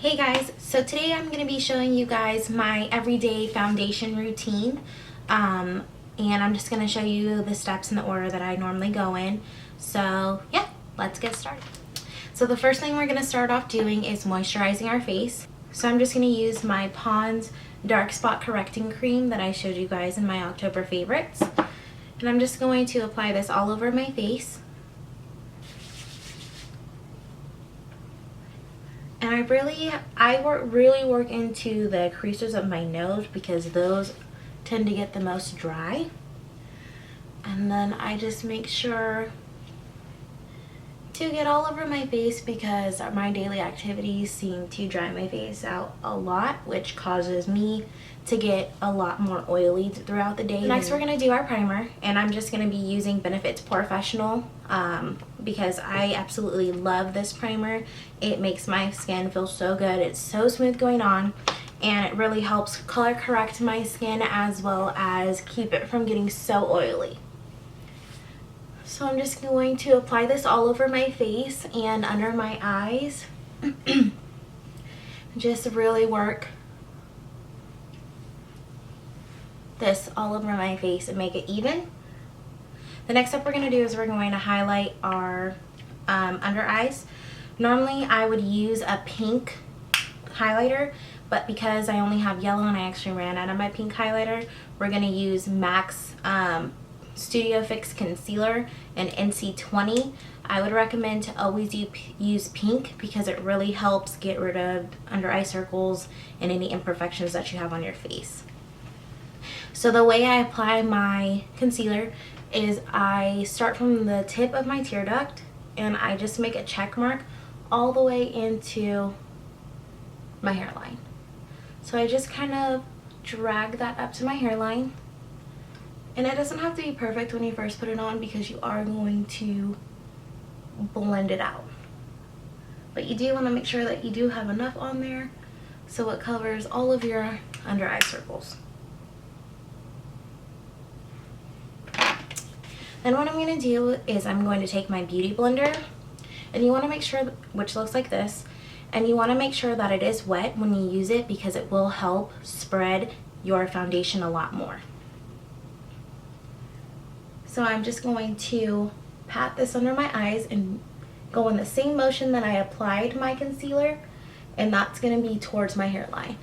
Hey guys, so today I'm going to be showing you guys my everyday foundation routine, and I'm just going to show you the steps in the order that I normally go in. So yeah, let's get started. So the first thing we're going to start off doing is moisturizing our face. So I'm just going to use my Pond's Dark Spot Correcting Cream that I showed you guys in my October favorites, and I'm just going to apply this all over my face. And I really work into the creases of my nose because those tend to get the most dry. And then I just make sure to get all over my face because my daily activities seem to dry my face out a lot, which causes me to get a lot more oily throughout the day. Next we're going to do our primer, and I'm just going to be using Benefit's Pore Fessional because I absolutely love this primer. It makes my skin feel so good. It's so smooth going on, and it really helps color correct my skin as well as keep it from getting so oily. So I'm just going to apply this all over my face and under my eyes. Just really work this all over my face and make it even. The next step we're going to do is we're going to highlight our under eyes. Normally I would use a pink highlighter, but because I only have yellow and I actually ran out of my pink highlighter, we're going to use MAC's Studio Fix Concealer in NC20. I would recommend to always use pink because it really helps get rid of under eye circles and any imperfections that you have on your face. So the way I apply my concealer is I start from the tip of my tear duct and I just make a check mark all the way into my hairline. So I just kind of drag that up to my hairline. And it doesn't have to be perfect when you first put it on because you are going to blend it out. But you do want to make sure that you do have enough on there so it covers all of your under eye circles. Then what I'm going to do is I'm going to take my beauty blender, and you want to make sure, which looks like this, and you want to make sure that it is wet when you use it because it will help spread your foundation a lot more. So I'm just going to pat this under my eyes and go in the same motion that I applied my concealer, and that's going to be towards my hairline.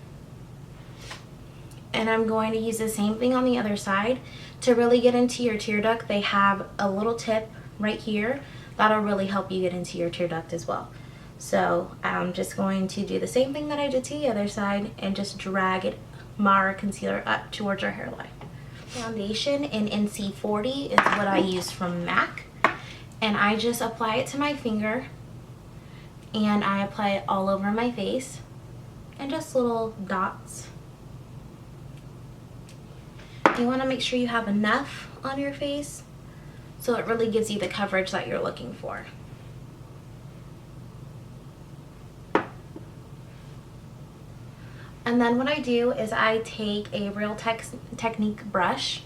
And I'm going to use the same thing on the other side. To really get into your tear duct, they have a little tip right here that'll really help you get into your tear duct as well. So I'm just going to do the same thing that I did to the other side and just drag my concealer up towards our hairline. Foundation in NC40 is what I use from MAC, and I just apply it to my finger and I apply it all over my face and just little dots. You want to make sure you have enough on your face so it really gives you the coverage that you're looking for. And then what I do is I take a Real Technique brush,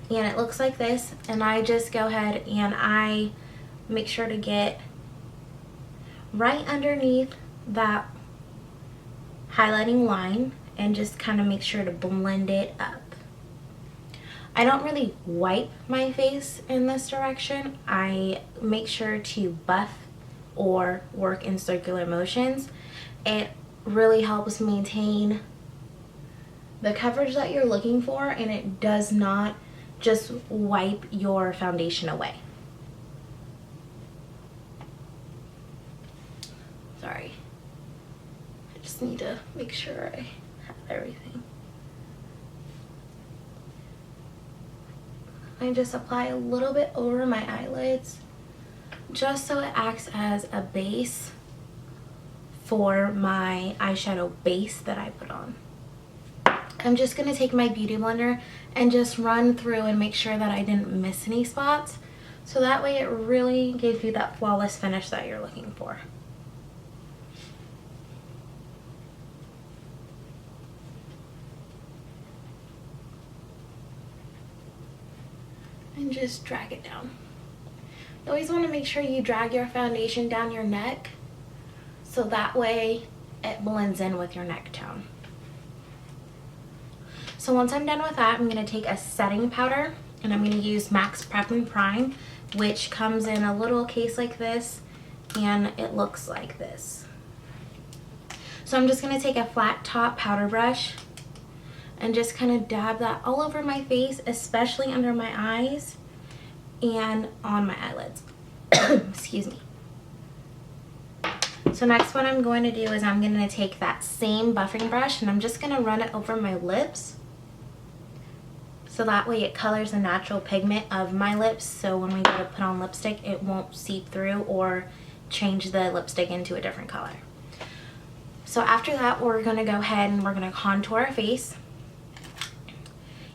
and it looks like this, and I just go ahead and I make sure to get right underneath that highlighting line and just kind of make sure to blend it up. I don't really wipe my face in this direction. I make sure to buff or work in circular motions. It really helps maintain the coverage that you're looking for, and it does not just wipe your foundation away. Sorry, I just need to make sure I have everything. I just apply a little bit over my eyelids just so it acts as a base for my eyeshadow base that I put on. I'm just going to take my beauty blender and just run through and make sure that I didn't miss any spots, so that way it really gives you that flawless finish that you're looking for. And just drag it down. You always want to make sure you drag your foundation down your neck so that way it blends in with your neck tone. So once I'm done with that, I'm going to take a setting powder and I'm going to use Max Prep and Prime, which comes in a little case like this and it looks like this. So I'm just going to take a flat top powder brush and just kind of dab that all over my face, especially under my eyes and on my eyelids. Excuse me. So next what I'm going to do is I'm going to take that same buffing brush and I'm just going to run it over my lips. So that way it colors the natural pigment of my lips, so when we go to put on lipstick it won't seep through or change the lipstick into a different color. So after that we're going to go ahead and we're going to contour our face.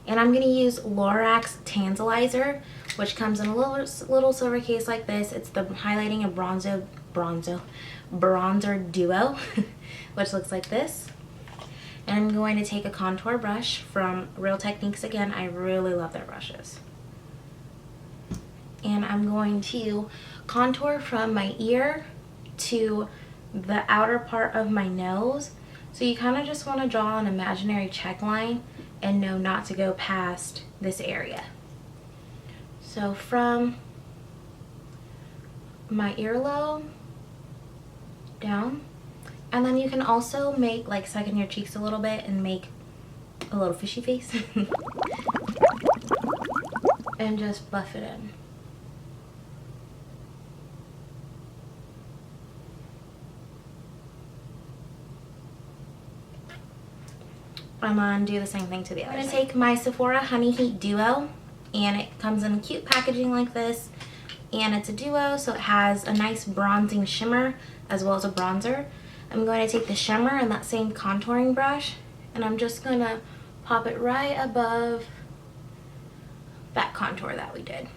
And I'm going to use Lorac Tanzalier, which comes in a little silver case like this. It's the highlighting and bronzer duo, which looks like this. And I'm going to take a contour brush from Real Techniques again. I really love their brushes. And I'm going to contour from my ear to the outer part of my nose. So you kind of just want to draw an imaginary check line and know not to go past this area. So from my earlobe down, and then you can also make, like, second your cheeks a little bit and make a little fishy face and just buff it in. I'm gonna do the same thing to the other side. I'm gonna take my Sephora Honey Heat Duo, and it comes in cute packaging like this, and it's a duo, so it has a nice bronzing shimmer as well as a bronzer. I'm going to take the shimmer and that same contouring brush, and I'm just gonna pop it right above that contour that we did.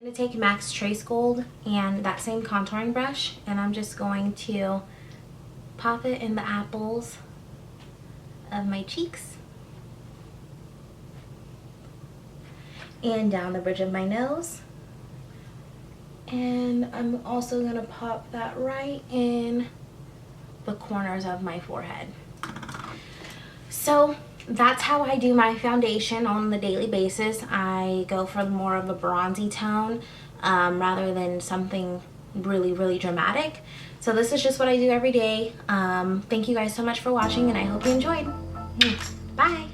I'm going to take Max Trace Gold and that same contouring brush, and I'm just going to pop it in the apples of my cheeks and down the bridge of my nose. And I'm also going to pop that right in the corners of my forehead. So that's how I do my foundation on the daily basis. I go for more of a bronzy tone rather than something really dramatic. So this is just what I do every day. Thank you guys so much for watching, and I hope you enjoyed. Bye.